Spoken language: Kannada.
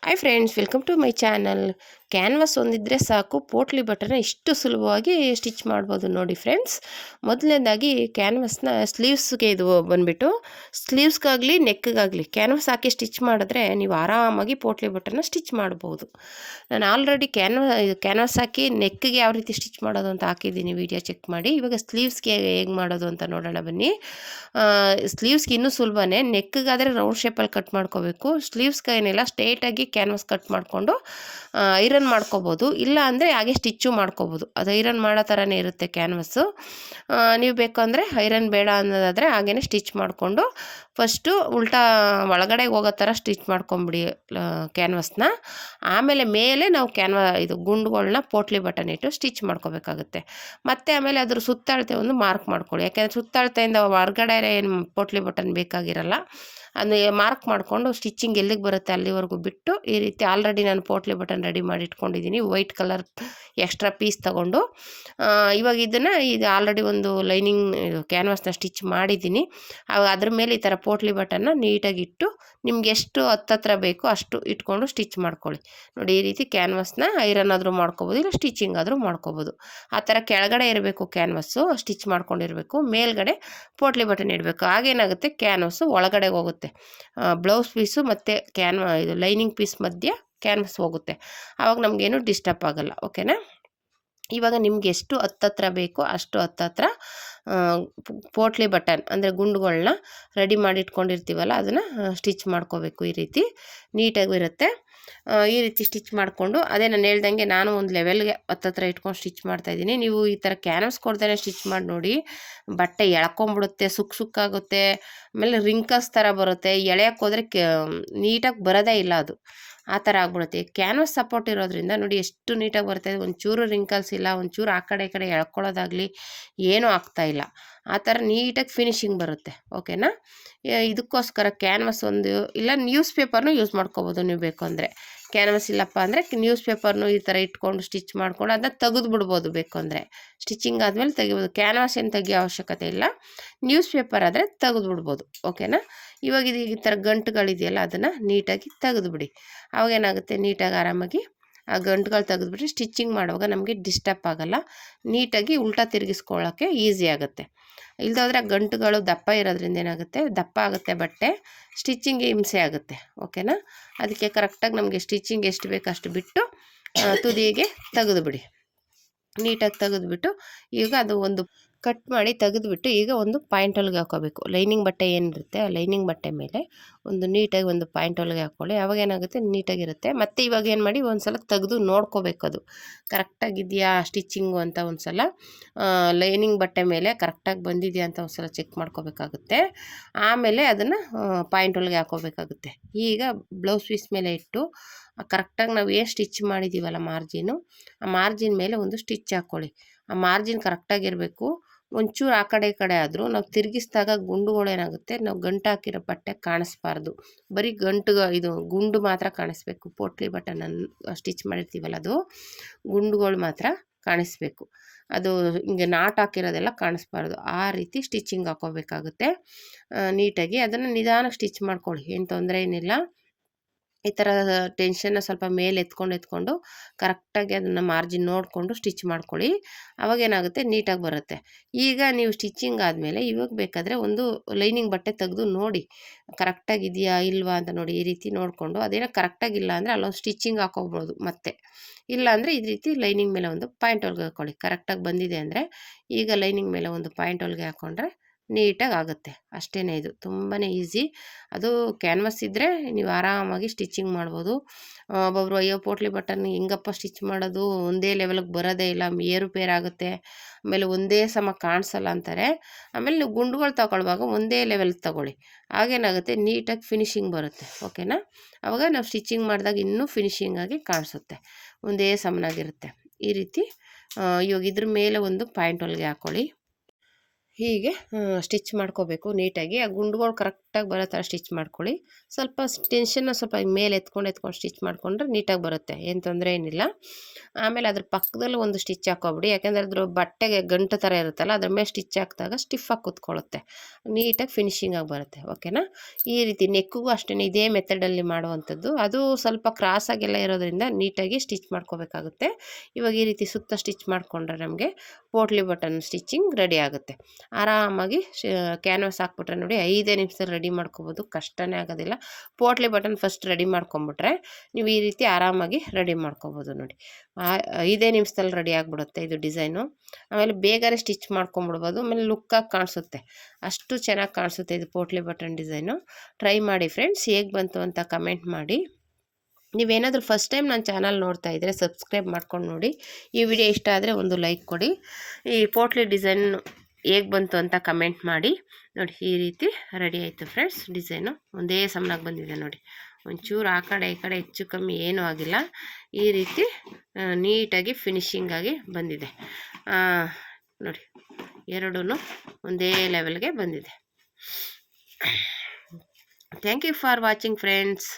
Hi friends, welcome to my channel. Canvas ಒಂದಿದ್ರೆ ಸಾಕು, ಪೋಟ್ಲಿ ಬಟನ್ನ ಇಷ್ಟು ಸುಲಭವಾಗಿ ಸ್ಟಿಚ್ ಮಾಡ್ಬೋದು ನೋಡಿ ಫ್ರೆಂಡ್ಸ್. ಮೊದಲನೇದಾಗಿ ಕ್ಯಾನ್ವಾಸ್ನ ಸ್ಲೀವ್ಸ್ಗೆ ಇದು ಬಂದುಬಿಟ್ಟು ಸ್ಲೀವ್ಸ್ಗಾಗಲಿ ನೆಕ್ಗಾಗಲಿ ಕ್ಯಾನ್ವಾಸ್ ಹಾಕಿ ಸ್ಟಿಚ್ ಮಾಡಿದ್ರೆ ನೀವು ಆರಾಮಾಗಿ ಪೋಟ್ಲಿ ಬಟನ್ನ ಸ್ಟಿಚ್ ಮಾಡ್ಬೋದು. ನಾನು ಆಲ್ರೆಡಿ ಕ್ಯಾನ್ವಾಸ್ ಹಾಕಿ ನೆಕ್ಗೆ ಯಾವ ರೀತಿ ಸ್ಟಿಚ್ ಮಾಡೋದು ಅಂತ ಹಾಕಿದ್ದೀನಿ, ವಿಡಿಯೋ ಚೆಕ್ ಮಾಡಿ. ಇವಾಗ ಸ್ಲೀವ್ಸ್ಗೆ ಹೇಗೆ ಮಾಡೋದು ಅಂತ ನೋಡೋಣ ಬನ್ನಿ. ಸ್ಲೀವ್ಸ್ಗೆ ಇನ್ನೂ ಸುಲಭನೇ. ನೆಕ್ಗಾದರೆ ರೌಂಡ್ ಶೇಪಲ್ಲಿ ಕಟ್ ಮಾಡ್ಕೋಬೇಕು. ಸ್ಲೀವ್ಸ್ಗೆ ಏನಿಲ್ಲ, ಸ್ಟ್ರೇಟಾಗಿ ಕ್ಯಾನ್ವಾಸ್ ಕಟ್ ಮಾಡಿಕೊಂಡು ಐರನ್ ಮಾಡ್ಕೋಬೋದು. ಇಲ್ಲ ಅಂದರೆ ಹಾಗೆ ಸ್ಟಿಚ್ಚು ಮಾಡ್ಕೋಬೋದು. ಅದು ಐರನ್ ಮಾಡೋ ಥರನೇ ಇರುತ್ತೆ ಕ್ಯಾನ್ವಾಸು. ನೀವು ಬೇಕು ಅಂದರೆ ಐರನ್ ಬೇಡ ಅನ್ನೋದಾದರೆ ಹಾಗೇ ಸ್ಟಿಚ್ ಮಾಡಿಕೊಂಡು ಫಸ್ಟು ಉಲ್ಟಾ ಒಳಗಡೆ ಹೋಗೋ ಥರ ಸ್ಟಿಚ್ ಮಾಡ್ಕೊಂಬಿಡಿ ಕ್ಯಾನ್ವಾಸ್ನ. ಆಮೇಲೆ ಮೇಲೆ ನಾವು ಇದು ಗುಂಡುಗಳನ್ನ ಪೋಟ್ಲಿ ಬಟನ್ ಇಟ್ಟು ಸ್ಟಿಚ್ ಮಾಡ್ಕೋಬೇಕಾಗುತ್ತೆ. ಮತ್ತು ಆಮೇಲೆ ಅದ್ರ ಸುತ್ತಳತೆ ಒಂದು ಮಾರ್ಕ್ ಮಾಡ್ಕೊಳ್ಳಿ. ಯಾಕೆಂದರೆ ಸುತ್ತಳತೆಯಿಂದ ಹೊರಗಡೆ ಏನು ಪೋಟ್ಲಿ ಬಟನ್ ಬೇಕಾಗಿರಲ್ಲ. ಅದು ಮಾರ್ಕ್ ಮಾಡಿಕೊಂಡು ಸ್ಟಿಚಿಂಗ್ ಎಲ್ಲಿಗೆ ಬರುತ್ತೆ ಅಲ್ಲಿವರೆಗೂ ಬಿಟ್ಟು ಈ ರೀತಿ ಆಲ್ರೆಡಿ ನಾನು ಪೋಟ್ಲಿ ಬಟನ್ ರೆಡಿ ಮಾಡಿ ಇಟ್ಕೊಂಡಿದ್ದೀನಿ. ವೈಟ್ ಕಲರ್ ಎಕ್ಸ್ಟ್ರಾ ಪೀಸ್ ತೊಗೊಂಡು ಇವಾಗ ಇದು ಆಲ್ರೆಡಿ ಒಂದು ಲೈನಿಂಗ್ ಕ್ಯಾನ್ವಾಸ್ನ ಸ್ಟಿಚ್ ಮಾಡಿದ್ದೀನಿ. ಅದ್ರ ಮೇಲೆ ಈ ಥರ ಪೋಟ್ಲಿ ಬಟನ್ನ ನೀಟಾಗಿ ಇಟ್ಟು ನಿಮ್ಗೆ ಎಷ್ಟು ಹತ್ತತ್ರ ಬೇಕೋ ಅಷ್ಟು ಇಟ್ಕೊಂಡು ಸ್ಟಿಚ್ ಮಾಡ್ಕೊಳ್ಳಿ. ನೋಡಿ, ಈ ರೀತಿ ಕ್ಯಾನ್ವಾಸ್ನ ಐರನ್ ಆದರೂ ಮಾಡ್ಕೋಬೋದು, ಇಲ್ಲ ಸ್ಟಿಚಿಂಗ್ ಆದರೂ ಮಾಡ್ಕೋಬೋದು. ಆ ಥರ ಕೆಳಗಡೆ ಇರಬೇಕು ಕ್ಯಾನ್ವಾಸು, ಸ್ಟಿಚ್ ಮಾಡ್ಕೊಂಡಿರಬೇಕು. ಮೇಲ್ಗಡೆ ಪೋಟ್ಲಿ ಬಟನ್ ಇಡಬೇಕು. ಆಗೇನಾಗುತ್ತೆ, ಕ್ಯಾನ್ವಾಸು ಒಳಗಡೆ ಹೋಗುತ್ತೆ. ಬ್ಲೌಸ್ ಪೀಸು ಮತ್ತು ಇದು ಲೈನಿಂಗ್ ಪೀಸ್ ಮಧ್ಯೆ ಕ್ಯಾನ್ವಾಸ್ ಹೋಗುತ್ತೆ. ಆವಾಗ ನಮಗೇನು ಡಿಸ್ಟರ್ಬ್ ಆಗೋಲ್ಲ. ಓಕೆನಾ? ಇವಾಗ ನಿಮ್ಗೆ ಎಷ್ಟು ಹತ್ತತ್ರ ಬೇಕೋ ಅಷ್ಟು ಹತ್ತತ್ರ ಪೋಟ್ಲಿ ಬಟನ್ ಅಂದರೆ ಗುಂಡುಗಳನ್ನ ರೆಡಿ ಮಾಡಿ ಇಟ್ಕೊಂಡಿರ್ತೀವಲ್ಲ ಅದನ್ನು ಸ್ಟಿಚ್ ಮಾಡ್ಕೋಬೇಕು. ಈ ರೀತಿ ನೀಟಾಗಿರುತ್ತೆ. ಈ ರೀತಿ ಸ್ಟಿಚ್ ಮಾಡಿಕೊಂಡು, ಅದೇ ನಾನು ಹೇಳ್ದಂಗೆ ನಾನು ಒಂದು ಲೆವೆಲ್ಗೆ ಹತ್ತತ್ರ ಇಟ್ಕೊಂಡು ಸ್ಟಿಚ್ ಮಾಡ್ತಾಯಿದ್ದೀನಿ. ನೀವು ಈ ಥರ ಕ್ಯಾನ್ವಾಸ್ ಕೊಡ್ದೇ ಸ್ಟಿಚ್ ಮಾಡಿ ನೋಡಿ, ಬಟ್ಟೆ ಎಳ್ಕೊಂಬಿಡುತ್ತೆ, ಸುಕ್ಕಾಗುತ್ತೆ. ಆಮೇಲೆ ರಿಂಕಲ್ಸ್ ಥರ ಬರುತ್ತೆ. ಎಳೆಯೋಕ್ಕೆ ಹೋದರೆ ನೀಟಾಗಿ ಬರೋದೇ ಇಲ್ಲ, ಅದು ಆ ಥರ ಆಗ್ಬಿಡುತ್ತೆ. ಕ್ಯಾನ್ವಾಸ್ ಸಪೋರ್ಟ್ ಇರೋದ್ರಿಂದ ನೋಡಿ ಎಷ್ಟು ನೀಟಾಗಿ ಬರ್ತಾಯಿದೆ. ಒಂಚೂರು ರಿಂಕಲ್ಸ್ ಇಲ್ಲ, ಒಂಚೂರು ಆ ಕಡೆ ಎಳ್ಕೊಳ್ಳೋದಾಗಲಿ ಏನೂ ಆಗ್ತಾಯಿಲ್ಲ. ಆ ಥರ ನೀಟಾಗಿ ಫಿನಿಶಿಂಗ್ ಬರುತ್ತೆ. ಓಕೆನಾ? ಇದಕ್ಕೋಸ್ಕರ ಕ್ಯಾನ್ವಾಸ್ ಒಂದು ಇಲ್ಲ ನ್ಯೂಸ್ ಪೇಪರ್ನೂ ಯೂಸ್ ಮಾಡ್ಕೋಬೋದು ನೀವು ಬೇಕು ಅಂದರೆ. ಕ್ಯಾನ್ವಾಸ್ ಇಲ್ಲಪ್ಪ ಅಂದರೆ ನ್ಯೂಸ್ ಪೇಪರ್ನು ಈ ಥರ ಇಟ್ಕೊಂಡು ಸ್ಟಿಚ್ ಮಾಡ್ಕೊಂಡು ಅದನ್ನ ತೆಗೆದು ಬಿಡ್ಬೋದು. ಬೇಕು ಅಂದರೆ ಸ್ಟಿಚಿಂಗ್ ಆದಮೇಲೆ ತೆಗಿಬೋದು. ಕ್ಯಾನ್ವಾಸ್ ಏನು ತೆಗಿಯೋ ಅವಶ್ಯಕತೆ ಇಲ್ಲ. ನ್ಯೂಸ್ ಪೇಪರ್ ಆದರೆ ತೆಗೆದು ಬಿಡ್ಬೋದು. ಓಕೆನಾ? ಇವಾಗ ಈ ಥರ ಗಂಟುಗಳಿದೆಯಲ್ಲ ಅದನ್ನು ನೀಟಾಗಿ ತೆಗೆದುಬಿಡಿ. ಅವಾಗೇನಾಗುತ್ತೆ, ನೀಟಾಗಿ ಆರಾಮಾಗಿ ಆ ಗಂಟುಗಳು ತೆಗೆದುಬಿಟ್ರೆ ಸ್ಟಿಚಿಂಗ್ ಮಾಡುವಾಗ ನಮಗೆ ಡಿಸ್ಟರ್ಬ್ ಆಗೋಲ್ಲ. ನೀಟಾಗಿ ಉಲ್ಟಾ ತಿರುಗಿಸ್ಕೊಳ್ಳೋಕ್ಕೆ ಈಸಿ ಆಗುತ್ತೆ. ಇಲ್ದಾದ್ರೆ ಗಂಟುಗಳು ದಪ್ಪ ಇರೋದ್ರಿಂದ ಏನಾಗುತ್ತೆ, ದಪ್ಪ ಆಗುತ್ತೆ ಬಟ್ಟೆ, ಸ್ಟಿಚಿಂಗ್ಗೆ ಹಿಂಸೆ ಆಗುತ್ತೆ. ಓಕೆನಾ? ಅದಕ್ಕೆ ಕರೆಕ್ಟಾಗಿ ನಮಗೆ ಸ್ಟಿಚಿಂಗ್ ಎಷ್ಟು ಬೇಕು ಅಷ್ಟು ಬಿಟ್ಟು ತುದಿಗೆ ತೆಗೆದುಬಿಡಿ. ನೀಟಾಗಿ ತೆಗೆದುಬಿಟ್ಟು ಈಗ ಅದು ಒಂದು ಕಟ್ ಮಾಡಿ ತೆಗೆದುಬಿಟ್ಟು ಈಗ ಒಂದು ಪಾಯಿಂಟ್ ಹೊಲಿಗೆ ಹಾಕೋಬೇಕು. ಲೈನಿಂಗ್ ಬಟ್ಟೆ ಏನಿರುತ್ತೆ ಆ ಲೈನಿಂಗ್ ಬಟ್ಟೆ ಮೇಲೆ ಒಂದು ನೀಟಾಗಿ ಒಂದು ಪಾಯಿಂಟ್ ಹೊಲಿಗೆ ಹಾಕ್ಕೊಳ್ಳಿ. ಅವಾಗ ಏನಾಗುತ್ತೆ, ನೀಟಾಗಿರುತ್ತೆ. ಮತ್ತು ಇವಾಗ ಏನು ಮಾಡಿ, ಒಂದು ಸಲ ತೆಗೆದು ನೋಡ್ಕೋಬೇಕು ಅದು ಕರೆಕ್ಟಾಗಿದೆಯಾ ಸ್ಟಿಚಿಂಗು ಅಂತ. ಒಂದು ಸಲ ಲೈನಿಂಗ್ ಬಟ್ಟೆ ಮೇಲೆ ಕರೆಕ್ಟಾಗಿ ಬಂದಿದೆಯಾ ಅಂತ ಒಂದು ಸಲ ಚೆಕ್ ಮಾಡ್ಕೋಬೇಕಾಗುತ್ತೆ. ಆಮೇಲೆ ಅದನ್ನು ಪಾಯಿಂಟ್ ಹೊಲಿಗೆ ಹಾಕೋಬೇಕಾಗುತ್ತೆ. ಈಗ ಬ್ಲೌಸ್ ಪೀಸ್ ಮೇಲೆ ಇಟ್ಟು ಕರೆಕ್ಟಾಗಿ ನಾವು ಏನು ಸ್ಟಿಚ್ ಮಾಡಿದ್ದೀವಲ್ಲ ಮಾರ್ಜಿನು, ಆ ಮಾರ್ಜಿನ್ ಮೇಲೆ ಒಂದು ಸ್ಟಿಚ್ ಹಾಕ್ಕೊಳ್ಳಿ. ಆ ಮಾರ್ಜಿನ್ ಕರೆಕ್ಟಾಗಿರಬೇಕು. ಒಂಚೂರು ಆ ಕಡೆ ಈ ಕಡೆ ಆದರೂ ನಾವು ತಿರುಗಿಸಿದಾಗ ಗುಂಡುಗಳೇನಾಗುತ್ತೆ, ನಾವು ಗಂಟು ಹಾಕಿರೋ ಬಟ್ಟೆ ಕಾಣಿಸ್ಬಾರ್ದು. ಬರೀ ಇದು ಗುಂಡು ಮಾತ್ರ ಕಾಣಿಸ್ಬೇಕು. ಪೋಟ್ಲಿ ಬಟನನ್ನು ಸ್ಟಿಚ್ ಮಾಡಿರ್ತೀವಲ್ಲ ಅದು ಗುಂಡುಗಳು ಮಾತ್ರ ಕಾಣಿಸ್ಬೇಕು. ಅದು ಹಿಂಗೆ ನಾಟ್ ಹಾಕಿರೋದೆಲ್ಲ ಕಾಣಿಸ್ಬಾರ್ದು. ಆ ರೀತಿ ಸ್ಟಿಚಿಂಗ್ ಹಾಕೋಬೇಕಾಗುತ್ತೆ. ನೀಟಾಗಿ ಅದನ್ನು ನಿಧಾನಕ್ಕೆ ಸ್ಟಿಚ್ ಮಾಡ್ಕೊಳ್ಳಿ, ಏನು ತೊಂದರೆ ಏನಿಲ್ಲ. ಈ ಥರ ಟೆನ್ಷನ್ನ ಸ್ವಲ್ಪ ಮೇಲೆ ಎತ್ಕೊಂಡು ಕರೆಕ್ಟಾಗಿ ಅದನ್ನು ಮಾರ್ಜಿನ್ ನೋಡಿಕೊಂಡು ಸ್ಟಿಚ್ ಮಾಡ್ಕೊಳ್ಳಿ. ಅವಾಗೇನಾಗುತ್ತೆ, ನೀಟಾಗಿ ಬರುತ್ತೆ. ಈಗ ನೀವು ಸ್ಟಿಚಿಂಗ್ ಆದಮೇಲೆ ಇವಾಗ ಬೇಕಾದರೆ ಒಂದು ಲೈನಿಂಗ್ ಬಟ್ಟೆ ತೆಗೆದು ನೋಡಿ ಕರೆಕ್ಟಾಗಿದೆಯಾ ಇಲ್ವಾ ಅಂತ ನೋಡಿ. ಈ ರೀತಿ ನೋಡಿಕೊಂಡು ಅದೇನೋ ಕರೆಕ್ಟಾಗಿಲ್ಲ ಅಂದರೆ ಅಲ್ಲೊಂದು ಸ್ಟಿಚಿಂಗ್ ಹಾಕೋಬೋದು. ಮತ್ತೆ ಇಲ್ಲ ಅಂದರೆ ಈ ರೀತಿ ಲೈನಿಂಗ್ ಮೇಲೆ ಒಂದು ಪಾಯಿಂಟ್ ಹೊಲಿಗೆ ಹಾಕ್ಕೊಳ್ಳಿ. ಕರೆಕ್ಟಾಗಿ ಬಂದಿದೆ ಅಂದರೆ ಈಗ ಲೈನಿಂಗ್ ಮೇಲೆ ಒಂದು ಪಾಯಿಂಟ್ ಹೊಲಿಗೆ ಹಾಕ್ಕೊಂಡ್ರೆ ನೀಟಾಗಿ ಆಗುತ್ತೆ. ಅಷ್ಟೇ, ಇದು ತುಂಬಾ ಈಸಿ. ಅದು ಕ್ಯಾನ್ವಾಸ್ ಇದ್ದರೆ ನೀವು ಆರಾಮಾಗಿ ಸ್ಟಿಚಿಂಗ್ ಮಾಡ್ಬೋದು. ಒಬ್ಬೊಬ್ರು ಅಯ್ಯೋ ಪೋಟ್ಲಿ ಬಟನ್ ಹೆಂಗಪ್ಪ ಸ್ಟಿಚ್ ಮಾಡೋದು, ಒಂದೇ ಲೆವೆಲ್ಗೆ ಬರೋದೇ ಇಲ್ಲ, ಏರುಪೇರು ಆಗುತ್ತೆ, ಆಮೇಲೆ ಒಂದೇ ಸಮ ಕಾಣಿಸಲ್ಲ ಅಂತಾರೆ. ಆಮೇಲೆ ನೀವು ಗುಂಡುಗಳು ತಗೊಳ್ಳುವಾಗ ಒಂದೇ ಲೆವೆಲ್ ತಗೊಳ್ಳಿ. ಆಗೇನಾಗುತ್ತೆ, ನೀಟಾಗಿ ಫಿನಿಶಿಂಗ್ ಬರುತ್ತೆ. ಓಕೆನಾ? ಆವಾಗ ನಾವು ಸ್ಟಿಚಿಂಗ್ ಮಾಡಿದಾಗ ಇನ್ನೂ ಫಿನಿಶಿಂಗಾಗಿ ಕಾಣಿಸುತ್ತೆ, ಒಂದೇ ಸಮನಾಗಿರುತ್ತೆ. ಈ ರೀತಿ ಇವಾಗ ಇದ್ರ ಮೇಲೆ ಒಂದು ಪಾಯಿಂಟ್ ಹೊಲಿಗೆ ಹಾಕ್ಕೊಳ್ಳಿ. ಹೀಗೆ ಸ್ಟಿಚ್ ಮಾಡ್ಕೋಬೇಕು ನೀಟಾಗಿ. ಆ ಗುಂಡುಗಳು ಕರೆಕ್ಟಾಗಿ ಕರೆಕ್ಟಾಗಿ ಬರೋ ಥರ ಸ್ಟಿಚ್ ಮಾಡ್ಕೊಳ್ಳಿ. ಸ್ವಲ್ಪ ಟೆನ್ಷನ್ನ ಸ್ವಲ್ಪ ಮೇಲೆ ಎತ್ಕೊಂಡು ಸ್ಟಿಚ್ ಮಾಡಿಕೊಂಡ್ರೆ ನೀಟಾಗಿ ಬರುತ್ತೆ, ಏನು ತೊಂದರೆ ಏನಿಲ್ಲ. ಆಮೇಲೆ ಅದ್ರ ಪಕ್ಕದಲ್ಲಿ ಒಂದು ಸ್ಟಿಚ್ ಹಾಕೋಬಿಡಿ, ಯಾಕೆಂದರೆ ಅದ್ರ ಬಟ್ಟೆಗೆ ಗಂಟು ಥರ ಇರುತ್ತಲ್ಲ, ಅದ್ರ ಮೇಲೆ ಸ್ಟಿಚ್ ಹಾಕಿದಾಗ ಸ್ಟಿಫಾಗಿ ಕೂತ್ಕೊಳ್ಳುತ್ತೆ, ನೀಟಾಗಿ ಫಿನಿಶಿಂಗಾಗಿ ಬರುತ್ತೆ. ಓಕೆನಾ? ಈ ರೀತಿ ನೆಕ್ಕಿಗೂ ಅಷ್ಟೇ ಇದೇ ಮೆಥಡಲ್ಲಿ ಮಾಡುವಂಥದ್ದು. ಅದು ಸ್ವಲ್ಪ ಕ್ರಾಸಾಗೆಲ್ಲ ಇರೋದ್ರಿಂದ ನೀಟಾಗಿ ಸ್ಟಿಚ್ ಮಾಡ್ಕೋಬೇಕಾಗುತ್ತೆ. ಇವಾಗ ಈ ರೀತಿ ಸುತ್ತ ಸ್ಟಿಚ್ ಮಾಡಿಕೊಂಡ್ರೆ ನಮಗೆ ಪೋಟ್ಲಿ ಬಟನ್ ಸ್ಟಿಚಿಂಗ್ ರೆಡಿ ಆಗುತ್ತೆ. ಆರಾಮಾಗಿ ಕ್ಯಾನ್ವಾಸ್ ಹಾಕ್ಬಿಟ್ರೆ ನೋಡಿ 5 ನಿಮಿಷದಲ್ಲಿ ರೆಡಿ ಮಾಡ್ಕೋಬೋದು, ಕಷ್ಟನೇ ಆಗೋದಿಲ್ಲ. ಪೋಟ್ಲಿ ಬಟನ್ ಫಸ್ಟ್ ರೆಡಿ ಮಾಡ್ಕೊಂಬಿಟ್ರೆ ನೀವು ಈ ರೀತಿ ಆರಾಮಾಗಿ ರೆಡಿ ಮಾಡ್ಕೋಬೋದು ನೋಡಿ. 5 ನಿಮಿಷದಲ್ಲಿ ರೆಡಿ ಆಗಿಬಿಡುತ್ತೆ ಇದು ಡಿಸೈನು. ಆಮೇಲೆ ಬೇಗನೆ ಸ್ಟಿಚ್ ಮಾಡ್ಕೊಂಬಿಡ್ಬೋದು, ಆಮೇಲೆ ಲುಕ್ಕಾಗಿ ಕಾಣಿಸುತ್ತೆ, ಅಷ್ಟು ಚೆನ್ನಾಗಿ ಕಾಣಿಸುತ್ತೆ ಇದು ಪೋಟ್ಲಿ ಬಟನ್ ಡಿಸೈನು. ಟ್ರೈ ಮಾಡಿ ಫ್ರೆಂಡ್ಸ್, ಹೇಗೆ ಬಂತು ಅಂತ ಕಮೆಂಟ್ ಮಾಡಿ. ನೀವೇನಾದರೂ ಫಸ್ಟ್ ಟೈಮ್ ನನ್ನ ಚಾನಲ್ ನೋಡ್ತಾ ಇದ್ದರೆ ಸಬ್ಸ್ಕ್ರೈಬ್ ಮಾಡ್ಕೊಂಡು ನೋಡಿ. ಈ ವಿಡಿಯೋ ಇಷ್ಟ ಆದರೆ ಒಂದು ಲೈಕ್ ಕೊಡಿ. ಈ ಪೋಟ್ಲಿ ಡಿಸೈನ್ ಹೇಗೆ ಬಂತು ಅಂತ ಕಮೆಂಟ್ ಮಾಡಿ. ನೋಡಿ ಈ ರೀತಿ ರೆಡಿ ಆಯಿತು ಫ್ರೆಂಡ್ಸ್. ಡಿಸೈನು ಒಂದೇ ಸಮನಾಗಿ ಬಂದಿದೆ ನೋಡಿ, ಒಂಚೂರು ಆ ಕಡೆ ಈ ಕಡೆ ಹೆಚ್ಚು ಕಮ್ಮಿ ಏನೂ ಆಗಿಲ್ಲ. ಈ ರೀತಿ ನೀಟಾಗಿ ಫಿನಿಶಿಂಗಾಗಿ ಬಂದಿದೆ ನೋಡಿ, ಎರಡೂ ಒಂದೇ ಲೆವೆಲ್ಗೆ ಬಂದಿದೆ. Thank you for watching friends.